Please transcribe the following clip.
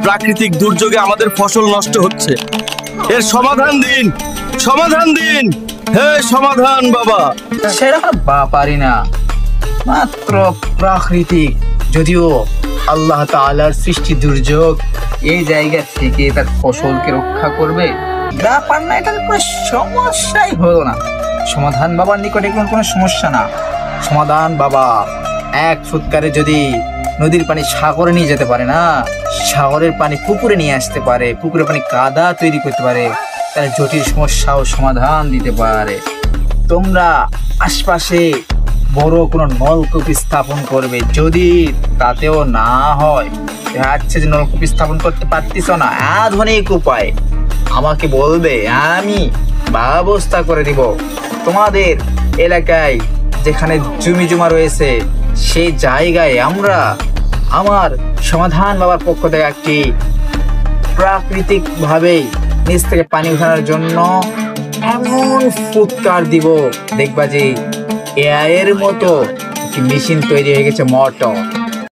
প্রাকৃতিক দুর্যোগে আমাদের ফসল নষ্ট হচ্ছে। এর সমাধান দিন, সমাধান দিন, হে সমাধান বাবা। সেরকম পারি না, মাত্র প্রাকৃতিক, যদিও আল্লাহ তাআলার সৃষ্টি দুর্যোগ এই জায়গা থেকে তার ফসলকে রক্ষা করবে, ব্যাপার না, এটা কোনো সমস্যাই হলো না। সমাধান বাবার নিকটে কোনো সমস্যা না। সমাধান বাবা এক ফুৎকারে যদি নদীর পানি সাগরে নিয়ে যেতে পারে না, সাগরের পানি পুকুরে নিয়ে আসতে পারে, পুকুরের পানি কাদা তৈরি করতে পারে, তার জটিল সমস্যাও সমাধান দিতে পারে। তোমরা আশপাশে বড় কোনো নলকূপ স্থাপন করবে, যদি তাতেও না হয়, আচ্ছা যে নলকূপ স্থাপন করতে পারতিস না, আধুনিক উপায় আমাকে বলবে, আমি ব্যবস্থা করে দিব। তোমাদের এলাকায় যেখানে জমি জমা রয়েছে সেই জায়গায় আমরা আমার সমাধান বাবার পক্ষ থেকে একটি প্রাকৃতিক ভাবে নিচ থেকে পানি উঠানোর জন্য এমন ফুৎকার দিব, দেখবা যে এর মতো মেশিন তৈরি হয়ে গেছে, মোটর।